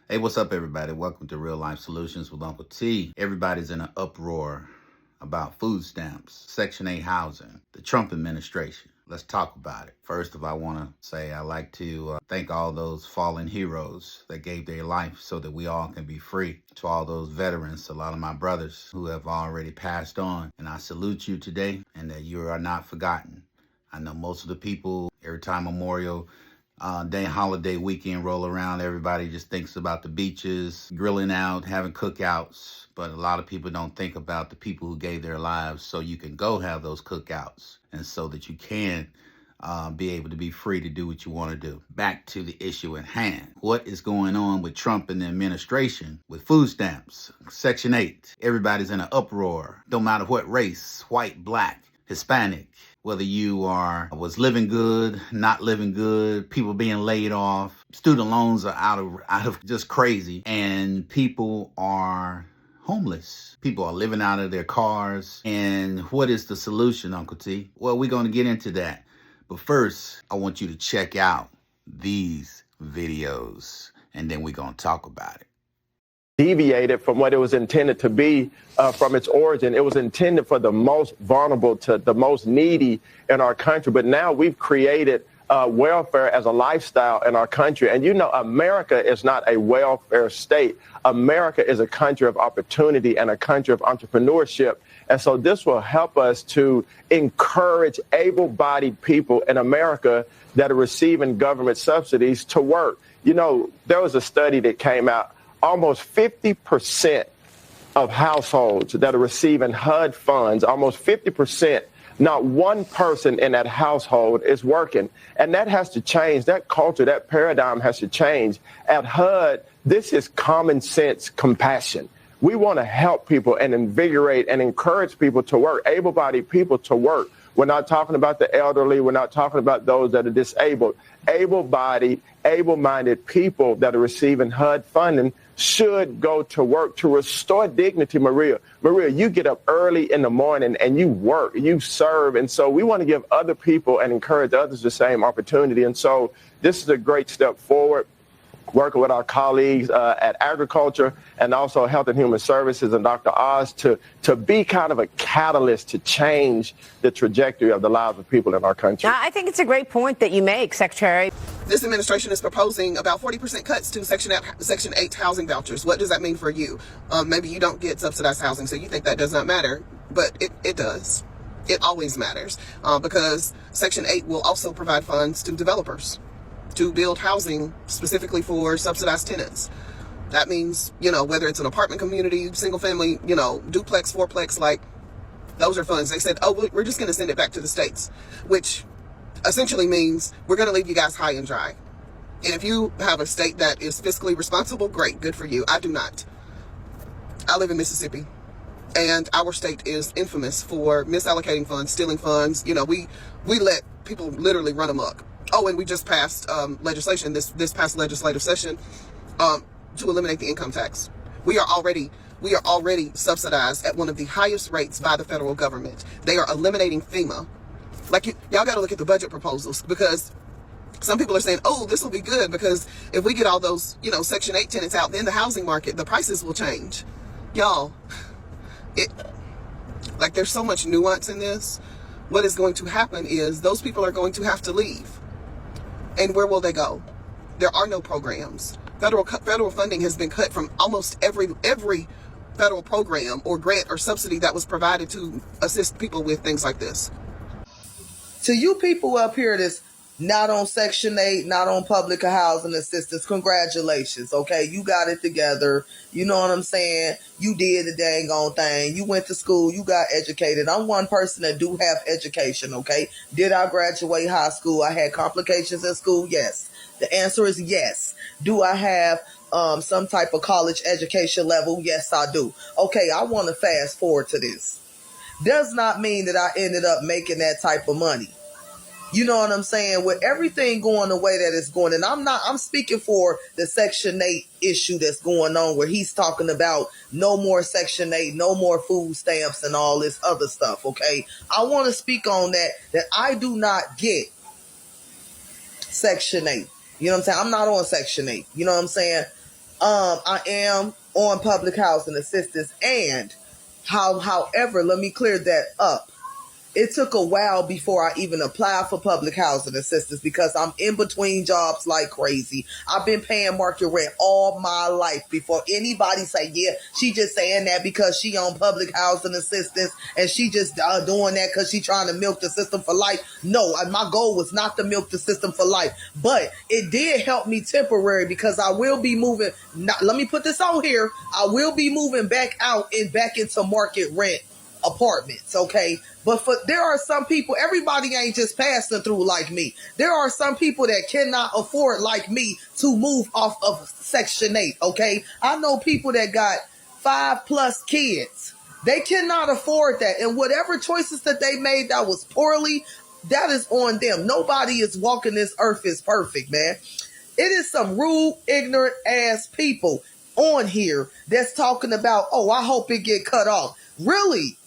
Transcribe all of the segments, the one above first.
Hey, what's up, everybody? Welcome to Real Life Solutions with Uncle T. Everybody's in an uproar about food stamps, Section 8 housing, the Trump administration. Let's talk about it. First of all, I want to say I like to thank all those fallen heroes that gave their life so that we all can be free. To all those veterans, a lot of my brothers who have already passed on, and I salute you today and that you are not forgotten. I know most of the people, every time Memorial Day holiday weekend roll around, everybody just thinks about the beaches, grilling out, having cookouts. But a lot of people don't think about the people who gave their lives so you can go have those cookouts and so that you can be able to be free to do what you want to do. Back to the issue at hand. What is going on with Trump and the administration with food stamps? Section 8. Everybody's in an uproar. Don't matter what race, white, black, Hispanic, whether you was living good, not living good, people being laid off, student loans are out of just crazy, and people are homeless. People are living out of their cars. And what is the solution, Uncle T? Well, we're going to get into that. But first, I want you to check out these videos, and then we're going to talk about it. Deviated from what it was intended to be from its origin. It was intended for the most vulnerable, to the most needy in our country. But now we've created welfare as a lifestyle in our country. And you know, America is not a welfare state. America is a country of opportunity and a country of entrepreneurship. And so this will help us to encourage able-bodied people in America that are receiving government subsidies to work. You know, there was a study that came out. Almost 50% of households that are receiving HUD funds, almost 50%, not one person in that household is working. And that has to change. That culture, that paradigm has to change. At HUD, this is common sense compassion. We want to help people and invigorate and encourage people to work, able-bodied people to work. We're not talking about the elderly. We're not talking about those that are disabled. Able-bodied, able-minded people that are receiving HUD funding should go to work to restore dignity. Maria, you get up early in the morning and you work, you serve. And so we want to give other people and encourage others the same opportunity. And so this is a great step forward, working with our colleagues at Agriculture and also Health and Human Services and Dr. Oz to be kind of a catalyst to change the trajectory of the lives of people in our country. I think it's a great point that you make, Secretary. This administration is proposing about 40% cuts to Section 8 housing vouchers. What does that mean for you? Maybe you don't get subsidized housing, so you think that does not matter, but it does. It always matters because Section 8 will also provide funds to developers to build housing specifically for subsidized tenants. That means, whether it's an apartment community, single family, duplex, fourplex, like those are funds. They said, oh, we're just going to send it back to the states, which essentially means we're going to leave you guys high and dry. And if you have a state that is fiscally responsible, great, good for you. I do not. I live in Mississippi, and our state is infamous for misallocating funds, stealing funds. We let people literally run amok. Oh, and we just passed legislation this past legislative session to eliminate the income tax. We are already subsidized at one of the highest rates by the federal government. They are eliminating FEMA. Like, y'all got to look at the budget proposals, because some people are saying, oh, this will be good because if we get all those, Section 8 tenants out, then the housing market, the prices will change. Y'all, there's so much nuance in this. What is going to happen is those people are going to have to leave. And where will they go? There are no programs. Federal funding has been cut from almost every federal program or grant or subsidy that was provided to assist people with things like this. To you people up here that's not on Section 8, not on public housing assistance, congratulations, okay? You got it together. You know what I'm saying? You did the dang on thing. You went to school. You got educated. I'm one person that do have education, okay? Did I graduate high school? I had complications in school? Yes. The answer is yes. Do I have some type of college education level? Yes, I do. Okay, I want to fast forward to this. Does not mean that I ended up making that type of money. You know what I'm saying? With everything going the way that it's going, and I'm speaking for the Section 8 issue that's going on, where he's talking about no more Section 8, no more food stamps and all this other stuff, okay? I want to speak on that I do not get Section 8. You know what I'm saying? I'm not on Section 8. You know what I'm saying? I am on public housing assistance, and however, let me clear that up. It took a while before I even applied for public housing assistance because I'm in between jobs like crazy. I've been paying market rent all my life before anybody say, yeah, she just saying that because she on public housing assistance and she just doing that because she trying to milk the system for life. No, my goal was not to milk the system for life, but it did help me temporary because I will be moving. Let me put this out here. I will be moving back out and back into market rent apartments, okay? But there are some people, everybody ain't just passing through like me. There are some people that cannot afford, like me, to move off of Section 8, okay? I know people that got 5+ kids. They cannot afford that. And whatever choices that they made that was poorly, that is on them. Nobody is walking this earth is perfect, man. It is some rude, ignorant ass people on here that's talking about, oh, I hope it get cut off. Really?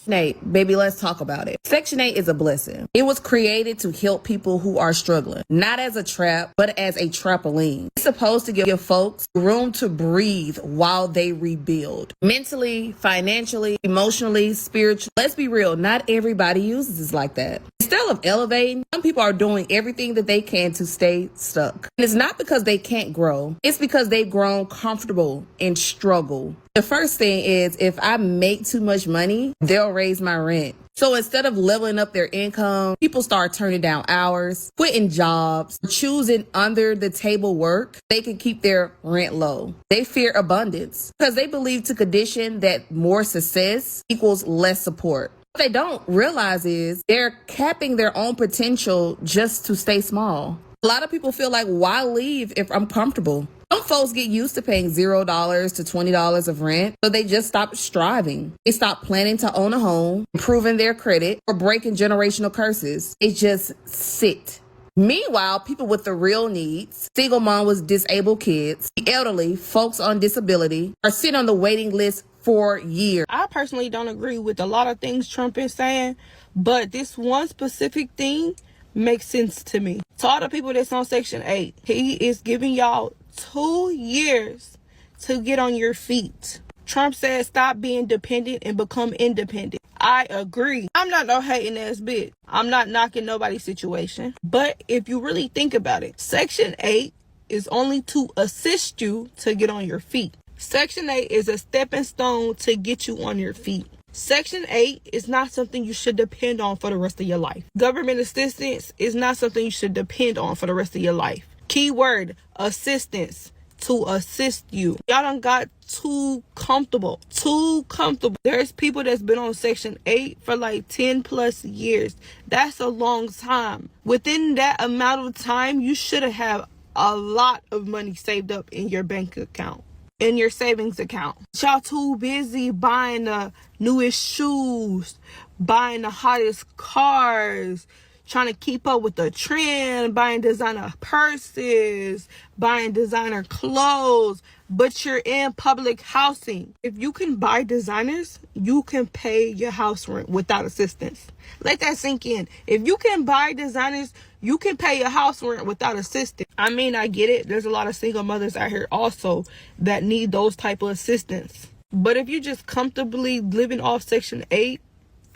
Nate, baby, let's talk about it. Section 8 is a blessing. It was created to help people who are struggling, not as a trap, but as a trampoline. It's supposed to give folks room to breathe while they rebuild. Mentally, financially, emotionally, spiritually. Let's be real, not everybody uses this like that. Instead of elevating, some people are doing everything that they can to stay stuck. And it's not because they can't grow. It's because they've grown comfortable and struggle. The first thing is, if I make too much money, they'll raise my rent. So instead of leveling up their income, people start turning down hours, quitting jobs, choosing under the table work. They can keep their rent low. They fear abundance because they believe to condition that more success equals less support. What they don't realize is they're capping their own potential just to stay small. A lot of people feel like, why leave if I'm comfortable? Some folks get used to paying $0 to $20 of rent, so they just stop striving. They stop planning to own a home, improving their credit, or breaking generational curses. They just sit. Meanwhile, people with the real needs, single mom with disabled kids, the elderly, folks on disability, are sitting on the waiting list for years. I personally don't agree with a lot of things Trump is saying, but this one specific thing makes sense to me. To all the people that's on Section 8, he is giving y'all 2 years to get on your feet. Trump said stop being dependent and become independent. I agree. I'm not no hating ass bitch. I'm not knocking nobody's situation. But if you really think about it, Section 8 is only to assist you to get on your feet. Section 8 is a stepping stone to get you on your feet. Section 8 is not something you should depend on for the rest of your life. Government assistance is not something you should depend on for the rest of your life. Keyword, assistance, to assist you. Y'all done got too comfortable. There's people that's been on Section 8 for like 10+ years. That's a long time. Within that amount of time, you should have a lot of money saved up in your bank account, in your savings account. Y'all too busy buying the newest shoes, buying the hottest cars, trying to keep up with the trend, buying designer purses, buying designer clothes, but you're in public housing. If you can buy designers, you can pay your house rent without assistance. Let that sink in. If you can buy designers, you can pay your house rent without assistance. I mean, I get it. There's a lot of single mothers out here also that need those type of assistance. But if you just comfortably living off Section 8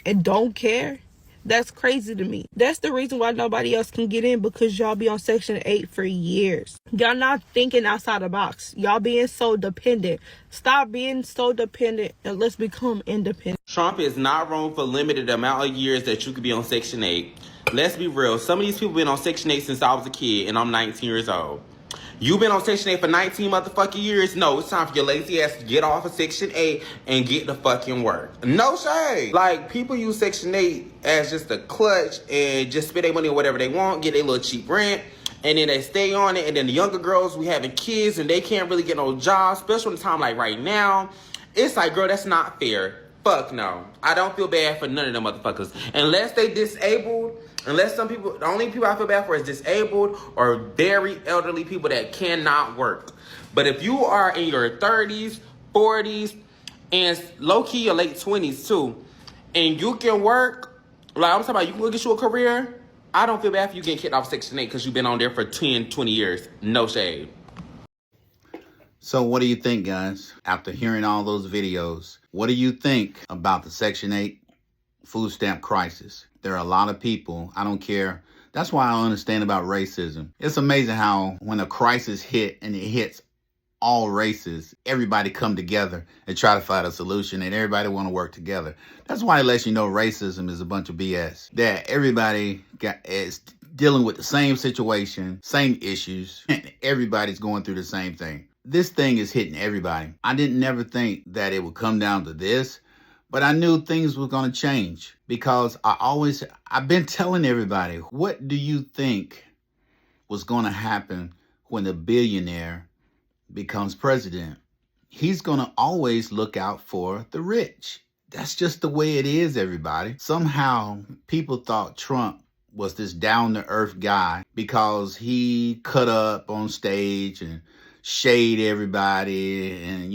and don't care, that's crazy to me. That's the reason why nobody else can get in, because y'all be on Section 8 for years. Y'all not thinking outside the box. Y'all being so dependent. Stop being so dependent and let's become independent. Trump is not wrong for limited amount of years that you could be on Section 8. Let's be real. Some of these people been on Section 8 since I was a kid and I'm 19 years old. You've been on Section 8 for 19 motherfucking years. No, it's time for your lazy ass to get off of Section 8 and get to fucking work. No shade. Like, people use Section 8 as just a clutch and just spend their money on whatever they want, get their little cheap rent, and then they stay on it. And then the younger girls, we having kids and they can't really get no jobs, especially in a time like right now. It's like, girl, that's not fair. Fuck no. I don't feel bad for none of them motherfuckers. Unless they disabled, unless some people, the only people I feel bad for is disabled or very elderly people that cannot work. But if you are in your 30s, 40s, and low-key your late 20s too, and you can work, like I'm talking about, you can go get you a career, I don't feel bad for you getting kicked off Section 8 because you've been on there for 10, 20 years. No shade. So what do you think, guys? After hearing all those videos, what do you think about the Section 8 food stamp crisis? There are a lot of people, I don't care. That's why I don't understand about racism. It's amazing how when a crisis hit and it hits all races, everybody come together and try to find a solution, and everybody want to work together. That's why it lets you know racism is a bunch of BS. That everybody is dealing with the same situation, same issues, and everybody's going through the same thing. This thing is hitting everybody. I didn't never think that it would come down to this, but I knew things were going to change because I've been telling everybody, what do you think was going to happen when a billionaire becomes president? He's going to always look out for the rich. That's just the way it is, everybody. Somehow people thought Trump was this down-to-earth guy because he cut up on stage and shade everybody, and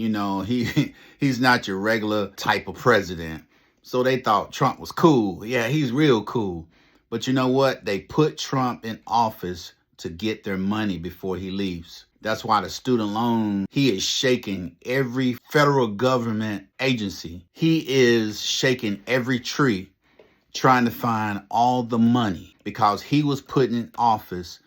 he's not your regular type of president. So they thought Trump was cool. Yeah, he's real cool. But you know what? They put Trump in office to get their money before he leaves. That's why the student loan, he is shaking every federal government agency. He is shaking every tree trying to find all the money because he was put in office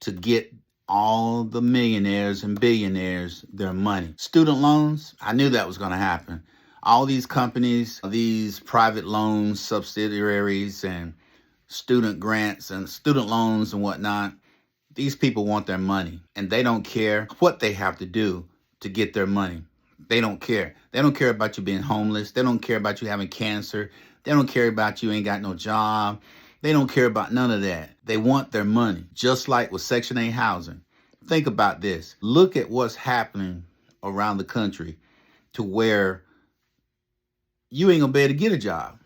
to get all the millionaires and billionaires their money. Student loans, I knew that was going to happen. All these companies, these private loans, subsidiaries, and student grants and student loans and whatnot, these people want their money, and they don't care what they have to do to get their money. They don't care. They don't care about you being homeless. They don't care about you having cancer. They don't care about you ain't got no job. They don't care about none of that. They want their money, just like with Section 8 housing. Think about this. Look at what's happening around the country to where you ain't gonna be able to get a job.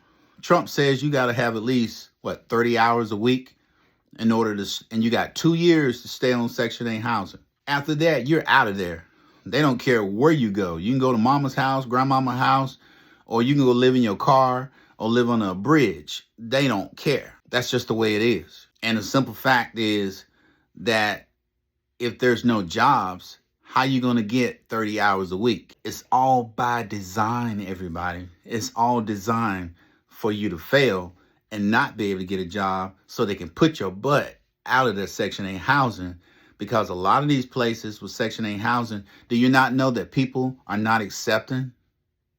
Trump says you got to have at least, 30 hours a week in order to, and you got 2 years to stay on Section 8 housing. After that, you're out of there. They don't care where you go. You can go to mama's house, grandmama's house, or you can go live in your car or live on a bridge. They don't care. That's just the way it is. And the simple fact is that if there's no jobs, how you going to get 30 hours a week? It's all by design, everybody. It's all designed for you to fail and not be able to get a job so they can put your butt out of their Section 8 housing. Because a lot of these places with Section 8 housing, do you not know that people are not accepting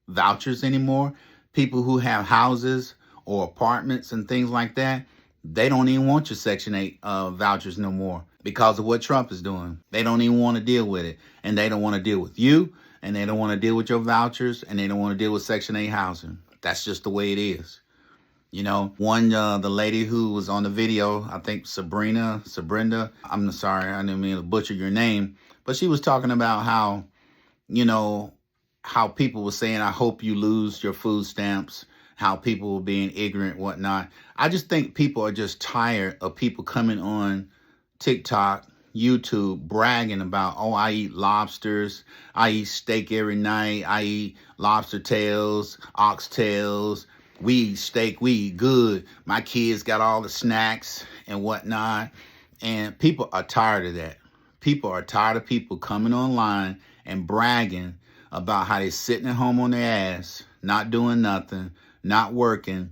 vouchers anymore? People who have houses or apartments and things like that, they don't even want your Section 8 vouchers no more because of what Trump is doing. They don't even want to deal with it. And they don't want to deal with you. And they don't want to deal with your vouchers. And they don't want to deal with Section 8 housing. That's just the way it is. You know, the lady who was on the video, I think Sabrina, I'm sorry, I didn't mean to butcher your name, but she was talking about how, how people were saying, I hope you lose your food stamps, how people were being ignorant, whatnot. I just think people are just tired of people coming on TikTok, YouTube, bragging about, oh, I eat lobsters, I eat steak every night, I eat lobster tails, ox tails, we eat steak, we eat good. My kids got all the snacks and whatnot. And people are tired of that. People are tired of people coming online and bragging about how they're sitting at home on their ass, not doing nothing, not working,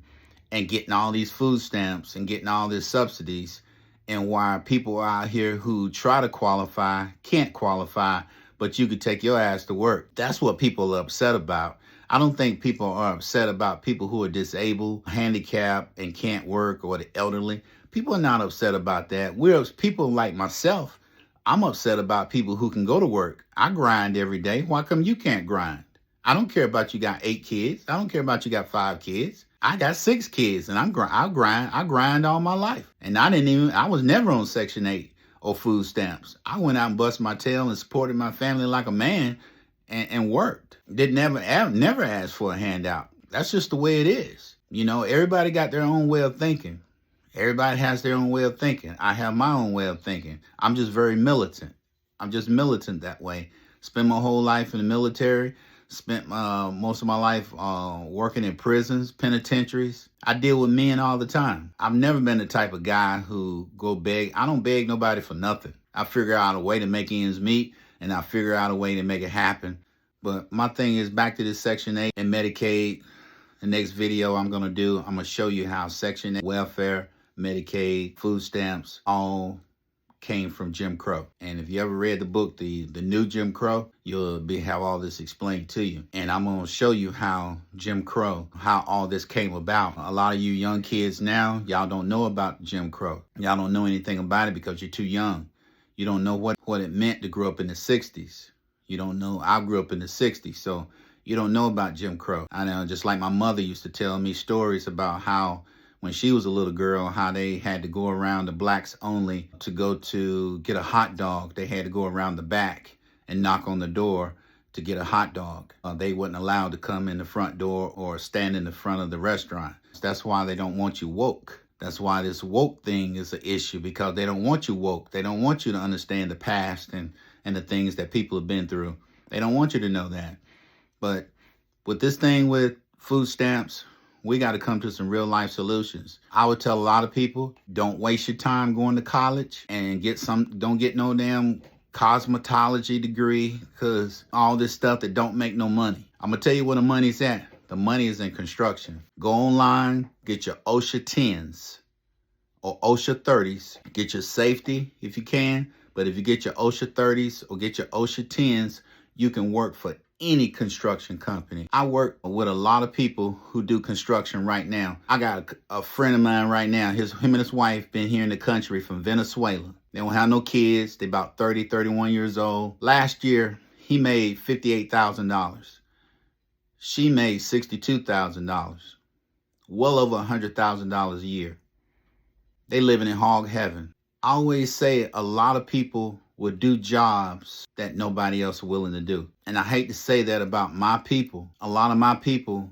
and getting all these food stamps and getting all these subsidies. And why people out here who try to qualify can't qualify, but you could take your ass to work. That's what people are upset about. I don't think people are upset about people who are disabled, handicapped, and can't work, or the elderly. People are not upset about that. We're people like myself. I'm upset about people who can go to work. I grind every day. Why come you can't grind? I don't care about you got 8 kids. I don't care about you got 5 kids. I got 6 kids, and I grind all my life. And I was never on Section 8 or food stamps. I went out and busted my tail and supported my family like a man and worked. Never asked for a handout. That's just the way it is. Everybody got their own way of thinking. Everybody has their own way of thinking. I have my own way of thinking. I'm just very militant. I'm just militant that way. Spent my whole life in the military. Spent most of my life working in prisons, penitentiaries. I deal with men all the time. I've never been the type of guy who go beg. I don't beg nobody for nothing. I figure out a way to make ends meet, and I'll figure out a way to make it happen. But my thing is back to this Section 8 and Medicaid. The next video I'm going to do, I'm going to show you how Section 8, welfare, Medicaid, food stamps, all came from Jim Crow. And if you ever read the book, the new Jim Crow, you'll have all this explained to you. And I'm going to show you how Jim Crow, how all this came about. A lot of you young kids now, y'all don't know about Jim Crow. Y'all don't know anything about it because you're too young. You don't know what it meant to grow up in the 60s. You don't know. I grew up in the 60s, so you don't know about Jim Crow. I know, just like my mother used to tell me stories about how when she was a little girl, how they had to go around the blacks only to go to get a hot dog. They had to go around the back and knock on the door to get a hot dog. They wasn't allowed to come in the front door or stand in the front of the restaurant. That's why they don't want you woke. That's why this woke thing is an issue, because they don't want you woke. They don't want you to understand the past and the things that people have been through. They don't want you to know that. But with this thing with food stamps, we got to come to some real life solutions. I would tell a lot of people, don't waste your time going to college and don't get no damn cosmetology degree, because all this stuff that don't make no money. I'm going to tell you where the money's at. The money is in construction. Go online, get your OSHA 10s or OSHA 30s. Get your safety if you can. But if you get your OSHA 30s or get your OSHA 10s, you can work for any construction company. I work with a lot of people who do construction right now. I got a friend of mine right now. Him and his wife been here in the country from Venezuela. They don't have no kids. They about 30, 31 years old. Last year, he made $58,000. She made $62,000. Well over $100,000 a year. They living in hog heaven. I always say a lot of people will do jobs that nobody else is willing to do. And I hate to say that about my people. A lot of my people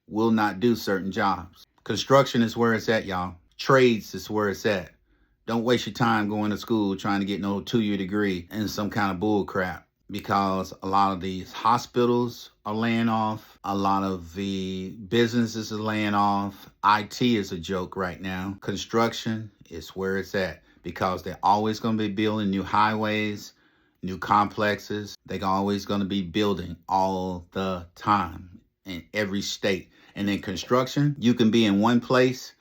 will not do certain jobs. Construction is where it's at, y'all. Trades is where it's at. Don't waste your time going to school trying to get no 2-year degree in some kind of bull crap, because a lot of these hospitals are laying off. A lot of the businesses are laying off. IT is a joke right now. Construction is where it's at, because they're always going to be building new highways, new complexes. They're always going to be building all the time in every state. And in construction, you can be in one place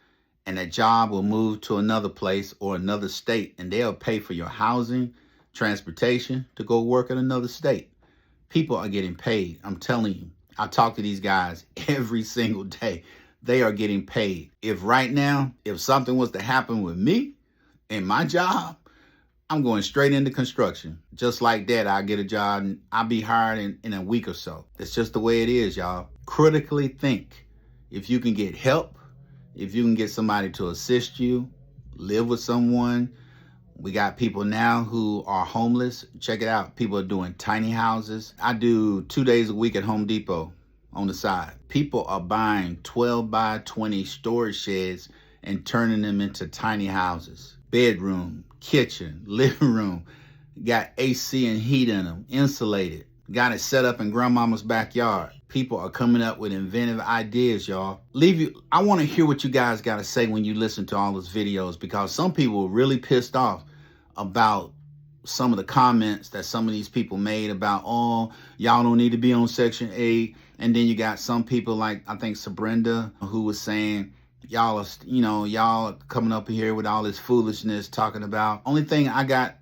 and that job will move to another place or another state, and they'll pay for your housing, transportation to go work in another state. People are getting paid. I'm telling you, I talk to these guys every single day. They are getting paid. If right now, if something was to happen with me in my job, I'm going straight into construction. Just like that, I'll get a job and I'll be hired in a week or so. It's just the way it is, y'all. Critically think. If you can get help, if you can get somebody to assist you, live with someone. We got people now who are homeless. Check it out. People are doing tiny houses. I do 2 days a week at Home Depot on the side. People are buying 12 by 20 storage sheds and turning them into tiny houses. Bedroom, kitchen, living room, got AC and heat in them, insulated. Got it set up in grandmama's backyard. People are coming up with inventive ideas, y'all. I want to hear what you guys got to say when you listen to all those videos, because some people are really pissed off about some of the comments that some of these people made about, oh, y'all don't need to be on Section 8. And then you got some people like, I think Sabrina, who was saying, y'all coming up here with all this foolishness talking about. Only thing I got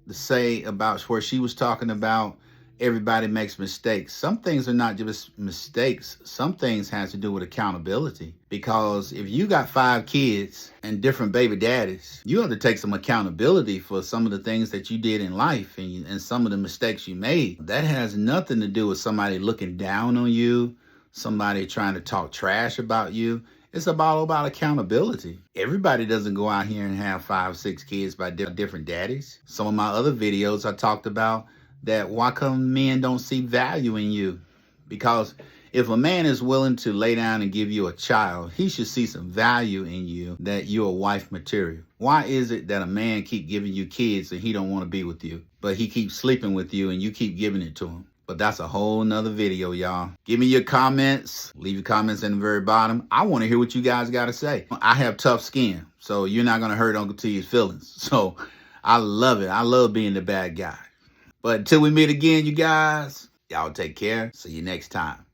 to say about where she was talking about everybody makes mistakes. Some things are not just mistakes. Some things has to do with accountability. Because if you got 5 kids and different baby daddies, you have to take some accountability for some of the things that you did in life and some of the mistakes you made. That has nothing to do with somebody looking down on you, somebody trying to talk trash about you. It's all about accountability. Everybody doesn't go out here and have 5, 6 kids by different daddies. Some of my other videos I talked about that why come men don't see value in you? Because if a man is willing to lay down and give you a child, he should see some value in you, that you're a wife material. Why is it that a man keep giving you kids and he don't want to be with you, but he keeps sleeping with you and you keep giving it to him? But that's a whole nother video, y'all. Give me your comments. Leave your comments in the very bottom. I want to hear what you guys got to say. I have tough skin, so you're not going to hurt Uncle T's feelings. So I love it. I love being the bad guy. But until we meet again, you guys, y'all take care. See you next time.